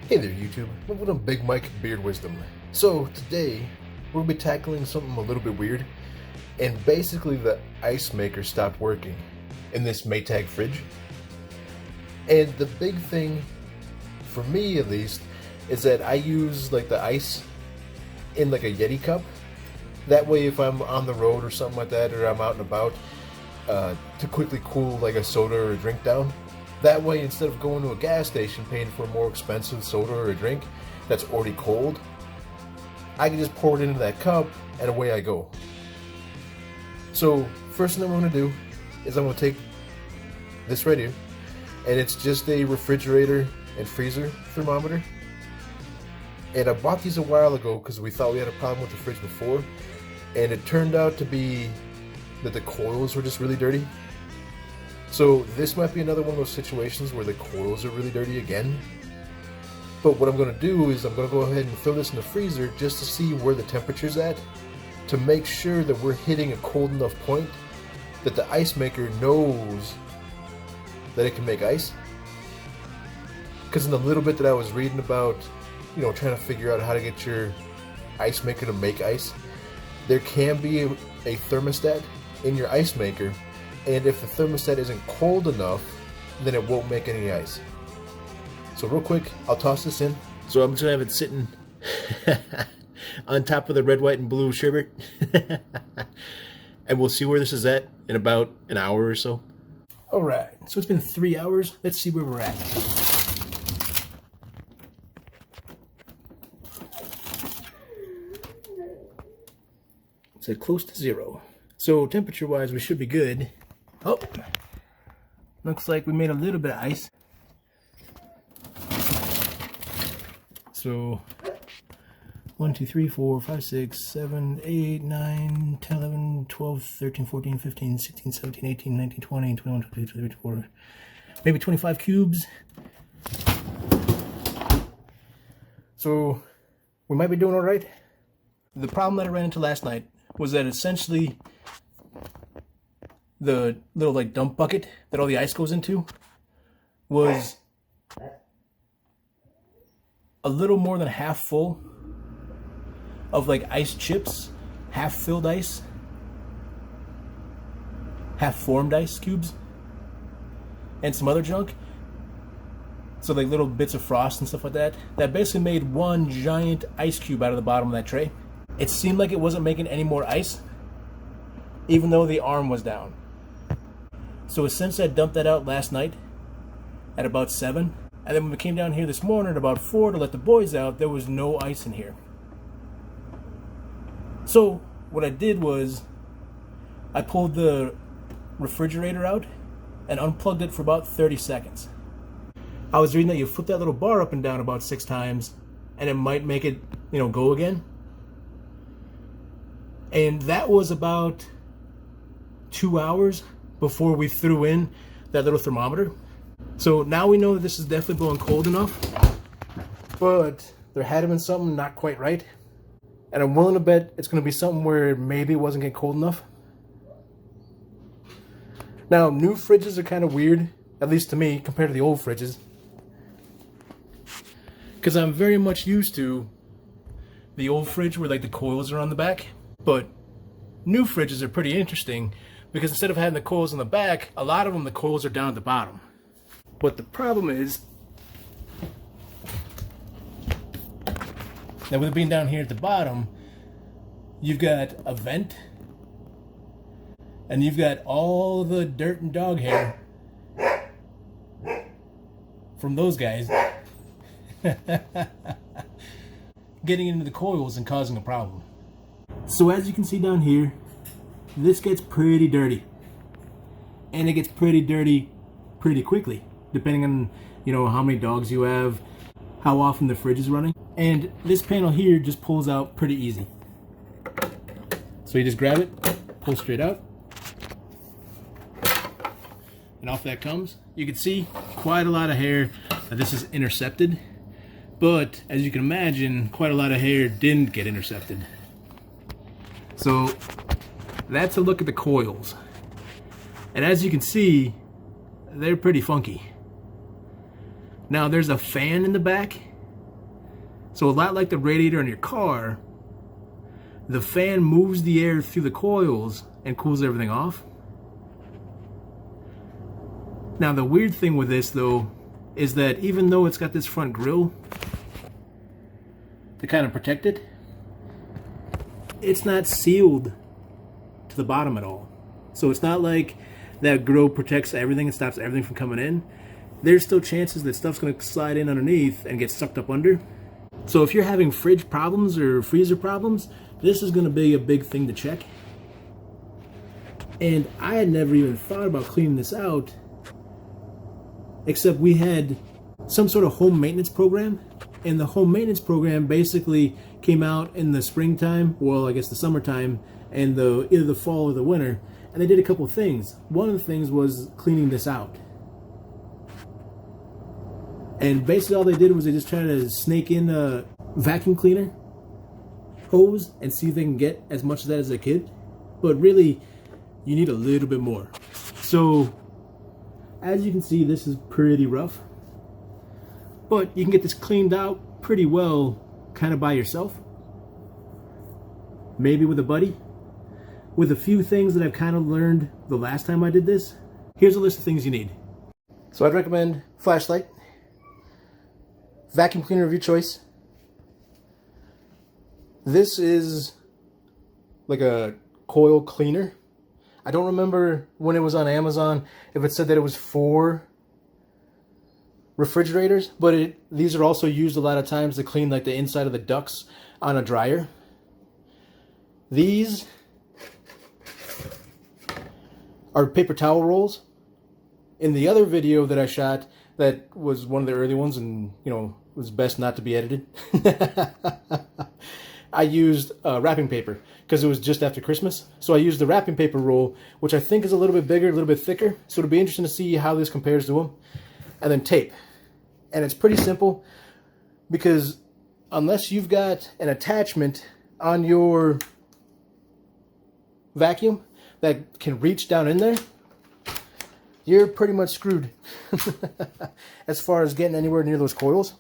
Hey there YouTube, welcome to Big Mike Beard Wisdom. So today we'll be tackling something a little bit weird, and basically the ice maker stopped working in this Maytag fridge. And the big thing, for me at least, is that I use like the ice in like a Yeti cup. That way if I'm on the road or something like that, or I'm out and about, to quickly cool like a soda or a drink down. That way, instead of going to a gas station paying for a more expensive soda or a drink that's already cold, I can just pour it into that cup and away I go. So first thing I'm going to do is I'm going to take this right here, and it's just a refrigerator and freezer thermometer. And I bought these a while ago because we thought we had a problem with the fridge before, and it turned out to be that the coils were just really dirty. So this might be another one of those situations where the coils are really dirty again. But what I'm going to do is I'm going to go ahead and throw this in the freezer just to see where the temperature's at, to make sure that we're hitting a cold enough point that the ice maker knows that it can make ice. Because in the little bit that I was reading about, you know, trying to figure out how to get your ice maker to make ice, there can be a thermostat in your ice maker, and if the thermostat isn't cold enough, then it won't make any ice. So real quick, I'll toss this in. So I'm just gonna have it sitting on top of the red, white, and blue sherbet. And we'll see where this is at in about an hour or so. Alright, so it's been 3 hours. Let's see where we're at. It's at close to 0. So temperature-wise, we should be good. Oh, looks like we made a little bit of ice. So 1, 2, 3, 4, 5, 6, 7, 8, 9, 10, 11, 12, 13, 14, 15, 16, 17, 18, 19, 20, 21, 22, 23, 24, maybe 25 cubes. So we might be doing all right. The problem that I ran into last night was that essentially the little like dump bucket that all the ice goes into was a little more than half full of like ice chips, half filled ice, half formed ice cubes, and some other junk. So like little bits of frost and stuff like that. That basically made one giant ice cube out of the bottom of that tray. It seemed like it wasn't making any more ice, even though the arm was down. So since I dumped that out last night at about 7, and then when we came down here this morning at about 4 to let the boys out, there was no ice in here. So what I did was I pulled the refrigerator out and unplugged it for about 30 seconds. I was reading that you flip that little bar up and down about 6 times and it might make it, you know, go again. And that was about 2 hours before we threw in that little thermometer. So now we know that this is definitely blowing cold enough, but there had been something not quite right. And I'm willing to bet it's going to be something where maybe it wasn't getting cold enough. Now, new fridges are kind of weird, at least to me, compared to the old fridges. Because I'm very much used to the old fridge where like the coils are on the back. But new fridges are pretty interesting because instead of having the coils on the back, a lot of them the coils are down at the bottom. But the problem is that with it being down here at the bottom, you've got a vent and you've got all the dirt and dog hair from those guys getting into the coils and causing a problem. So as you can see down here, this gets pretty dirty. And it gets pretty dirty pretty quickly, depending on, you know, how many dogs you have, how often the fridge is running. And this panel here just pulls out pretty easy. So you just grab it, pull straight out, and off that comes. You can see quite a lot of hair that this is intercepted, but as you can imagine, quite a lot of hair didn't get intercepted. So that's a look at the coils. And as you can see, they're pretty funky. Now there's a fan in the back So a lot like the radiator in your car, the fan moves the air through the coils and cools everything off. Now the weird thing with this though is that even though it's got this front grill to kind of protect it, it's not sealed to the bottom at all. So it's not like that grill protects everything and stops everything from coming in. There's still chances that stuff's going to slide in underneath and get sucked up under. So if you're having fridge problems or freezer problems, this is going to be a big thing to check. And I had never even thought about cleaning this out, except we had some sort of home maintenance program. And the home maintenance program basically came out in the springtime, well, I guess the summertime, and either the fall or the winter. And they did a couple of things. One of the things was cleaning this out. And basically all they did was they just tried to snake in a vacuum cleaner hose and see if they can get as much of that as they could. But really, you need a little bit more. So, as you can see, this is pretty rough. But you can get this cleaned out pretty well, kind of by yourself. Maybe with a buddy. With a few things that I've kind of learned the last time I did this. Here's a list of things you need. So I'd recommend flashlight, vacuum cleaner of your choice. This is like a coil cleaner. I don't remember when it was on Amazon if it said that it was for refrigerators, but these are also used a lot of times to clean like the inside of the ducts on a dryer. These are paper towel rolls. In the other video that I shot, that was one of the early ones, and you know, it was best not to be edited. I used wrapping paper because it was just after Christmas. So I used the wrapping paper roll, which I think is a little bit bigger, a little bit thicker. So it'll be interesting to see how this compares to them. And then tape. And it's pretty simple because unless you've got an attachment on your vacuum that can reach down in there, you're pretty much screwed as far as getting anywhere near those coils.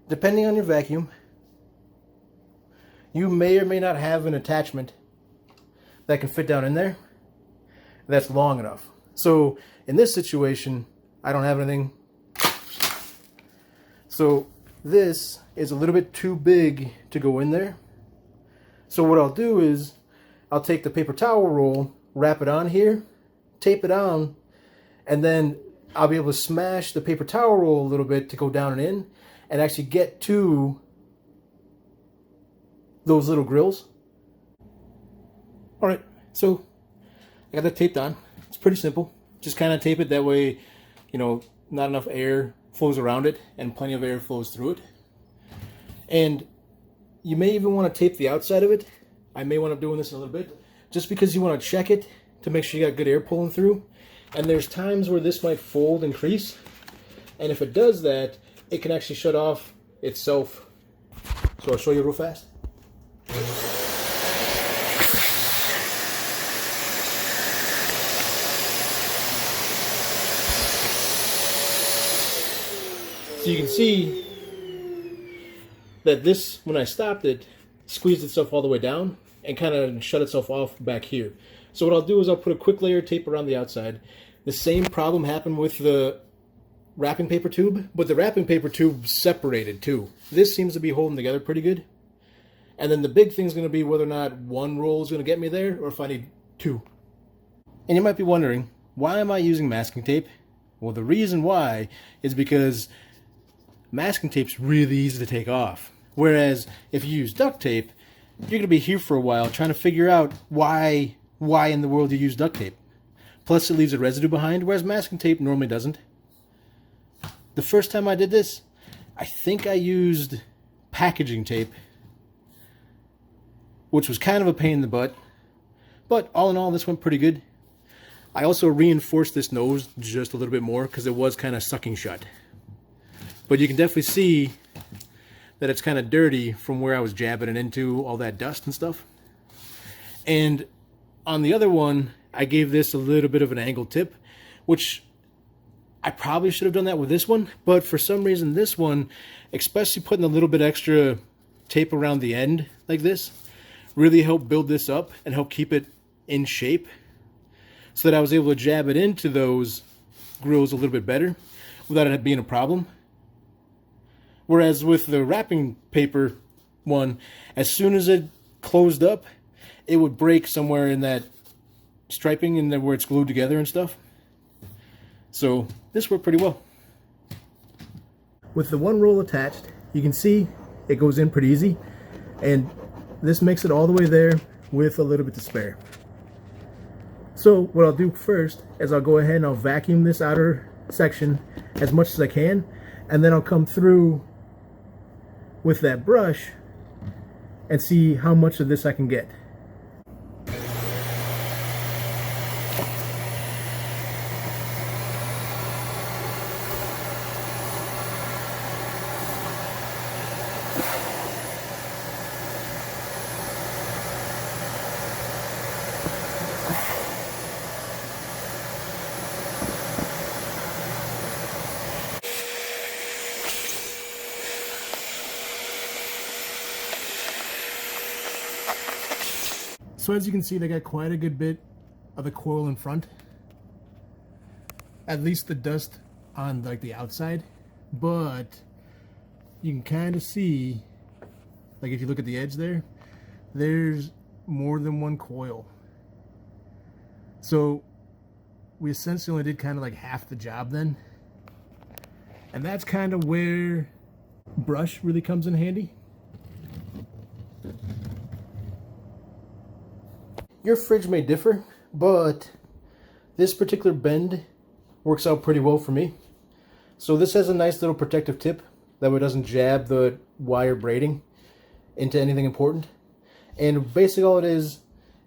Depending on your vacuum, you may or may not have an attachment that can fit down in there that's long enough. So in this situation, I don't have anything. So this is a little bit too big to go in there. So what I'll do is I'll take the paper towel roll, wrap it on here, tape it on, and then I'll be able to smash the paper towel roll a little bit to go down and in and actually get to those little grills. Alright, so I got that taped on. It's pretty simple. Just kind of tape it that way, you know, not enough air flows around it and plenty of air flows through it. And you may even want to tape the outside of it. I may wind up doing this in a little bit, just because you want to check it to make sure you got good air pulling through. And there's times where this might fold and crease, and if it does that, it can actually shut off itself. So I'll show you real fast. So you can see that this, when I stopped it, squeezed itself all the way down and kind of shut itself off back here. So what I'll do is I'll put a quick layer of tape around the outside. The same problem happened with the wrapping paper tube, but the wrapping paper tube separated too. This seems to be holding together pretty good. And then the big thing is going to be whether or not one roll is going to get me there or if I need two. And you might be wondering, why am I using masking tape? Well, the reason why is because masking tape's really easy to take off. Whereas if you use duct tape, you're going to be here for a while trying to figure out why in the world you use duct tape. Plus it leaves a residue behind, whereas masking tape normally doesn't. The first time I did this, I think I used packaging tape, which was kind of a pain in the butt. But all in all, this went pretty good. I also reinforced this nose just a little bit more because it was kind of sucking shut. But you can definitely see that it's kind of dirty from where I was jabbing it into all that dust and stuff. And on the other one, I gave this a little bit of an angled tip, which I probably should have done that with this one, but for some reason this one, especially putting a little bit extra tape around the end like this, really helped build this up and help keep it in shape so that I was able to jab it into those grills a little bit better without it being a problem. Whereas with the wrapping paper one, as soon as it closed up, it would break somewhere in that striping and where it's glued together and stuff. So this worked pretty well. With the one roll attached, you can see it goes in pretty easy, and this makes it all the way there with a little bit to spare. So what I'll do first is I'll go ahead and I'll vacuum this outer section as much as I can, and then I'll come through with that brush and see how much of this I can get. So as you can see, they got quite a good bit of the coil in front. At least the dust on like the outside, but you can kind of see, like if you look at the edge there, there's more than one coil. So we essentially only did kind of like half the job then. And that's kind of where brush really comes in handy. Your fridge may differ, but this particular bend works out pretty well for me. So this has a nice little protective tip that way it doesn't jab the wire braiding into anything important. And basically all it is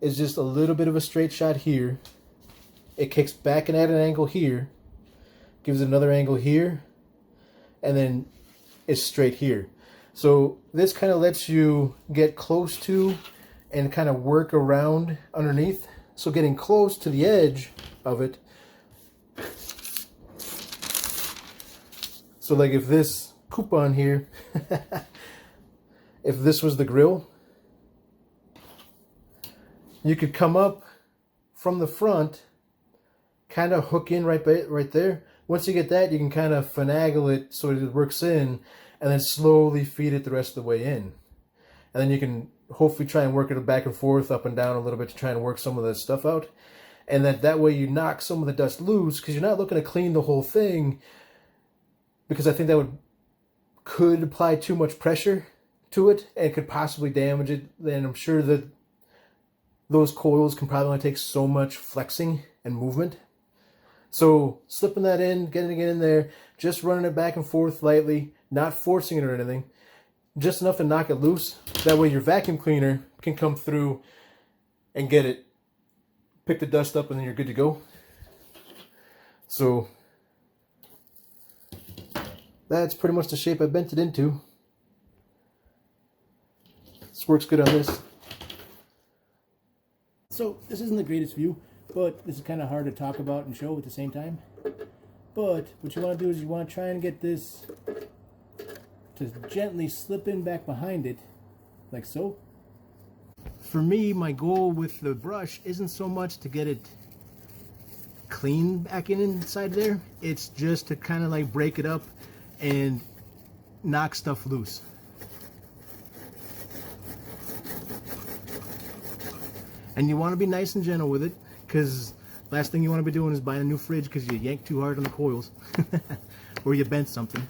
just a little bit of a straight shot here. It kicks back and at an angle here, gives it another angle here, and then it's straight here. So this kind of lets you get close to and kind of work around underneath. So getting close to the edge of it. So like if this coupon here, if this was the grill, you could come up from the front, kind of hook in right there. Once you get that, you can kind of finagle it so it works in, and then slowly feed it the rest of the way in. And then you can hopefully try and work it back and forth, up and down a little bit to try and work some of the stuff out. And that way you knock some of the dust loose, because you're not looking to clean the whole thing, because I think that could apply too much pressure to it and could possibly damage it. Then I'm sure that those coils can probably only take so much flexing and movement. So slipping that in, getting it in there, just running it back and forth lightly, not forcing it or anything, just enough to knock it loose. That way your vacuum cleaner can come through and get it, pick the dust up, and then you're good to go. So that's pretty much the shape I bent it into. This works good on this. So this isn't the greatest view, but this is kind of hard to talk about and show at the same time. But what you want to do is you want to try and get this to gently slip in back behind it, like so. For me, my goal with the brush isn't so much to get it clean back inside there. It's just to kind of like break it up and knock stuff loose. And you want to be nice and gentle with it, because last thing you want to be doing is buying a new fridge because you yanked too hard on the coils or you bent something.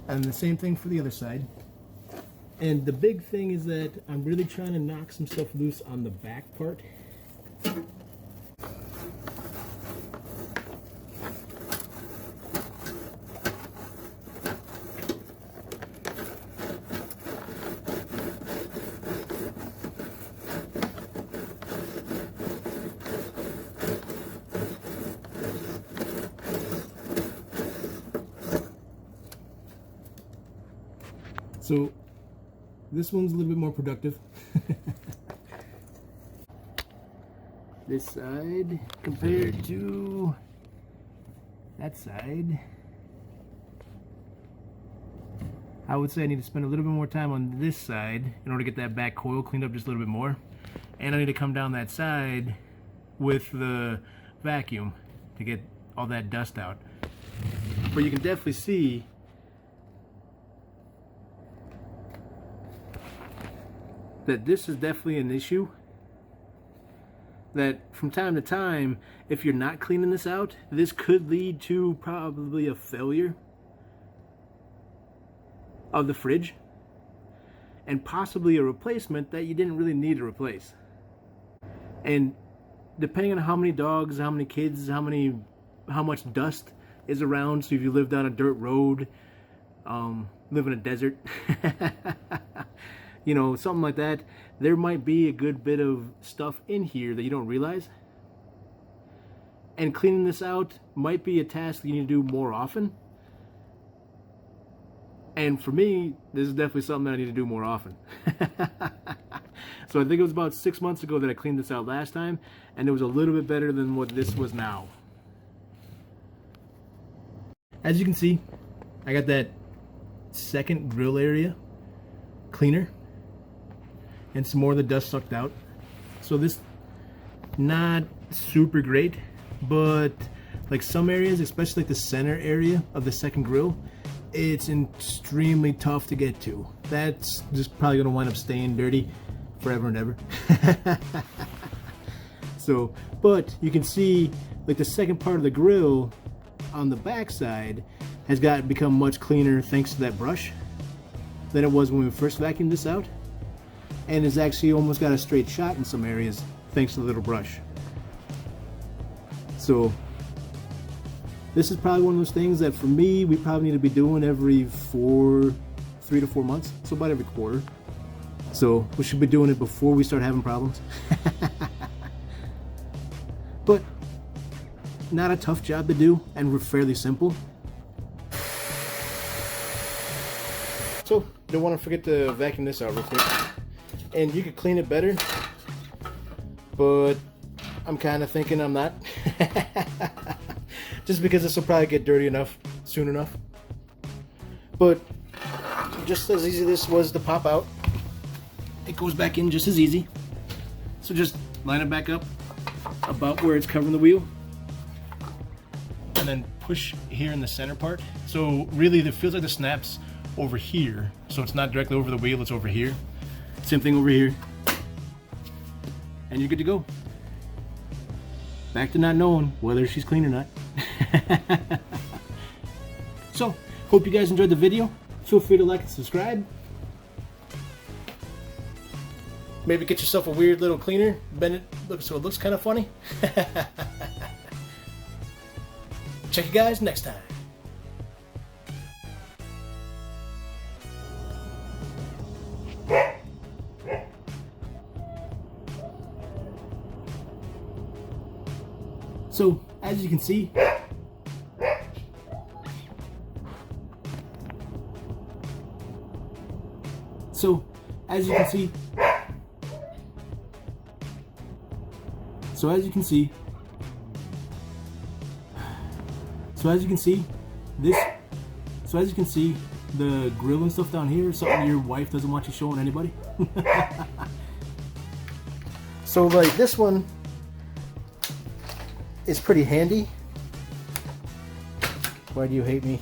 And the same thing for the other side. And the big thing is that I'm really trying to knock some stuff loose on the back part. So This one's a little bit more productive. This side compared to that side, I would say I need to spend a little bit more time on this side in order to get that back coil cleaned up just a little bit more. And I need to come down that side with the vacuum to get all that dust out. But you can definitely see that this is definitely an issue. That from time to time, if you're not cleaning this out, this could lead to probably a failure of the fridge and possibly a replacement that you didn't really need to replace. And depending on how many dogs, how many kids, how much dust is around, so if you live down a dirt road, live in a desert, you know, something like that, there might be a good bit of stuff in here that you don't realize. And cleaning this out might be a task that you need to do more often. And for me, this is definitely something that I need to do more often. So I think it was about 6 months ago that I cleaned this out last time, and it was a little bit better than what this was now. As you can see, I got that second grill area cleaner and some more of the dust sucked out. So this, not super great, but like some areas, especially like the center area of the second grill, it's extremely tough to get to. That's just probably gonna wind up staying dirty forever and ever. So, but you can see like the second part of the grill on the back side has become much cleaner thanks to that brush than it was when we first vacuumed this out, and it's actually almost got a straight shot in some areas thanks to the little brush. So this is probably one of those things that for me we probably need to be doing every 3 to 4 months, so about every quarter. So we should be doing it before we start having problems. But not a tough job to do, and we're fairly simple. So don't want to forget to vacuum this out real quick. And you could clean it better, but I'm kind of thinking I'm not. Just because this will probably get dirty enough soon enough. But just as easy this was to pop out, it goes back in just as easy. So just line it back up about where it's covering the wheel, and then push here in the center part. So really it feels like the snap's over here, so it's not directly over the wheel, it's over here. Same thing over here, and you're good to go. Back to not knowing whether she's clean or not. So, hope you guys enjoyed the video. Feel free to like and subscribe. Maybe get yourself a weird little cleaner, bend it so it looks kind of funny. Check you guys next time. So, as you can see, as you can see, the grill and stuff down here is something your wife doesn't want you showing anybody. So like this one is pretty handy. Why do you hate me?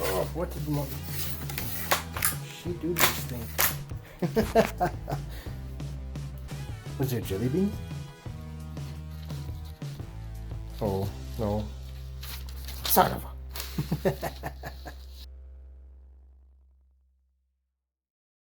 Oh, what did she do to this thing? Was there jelly beans? Oh, no. Son of a...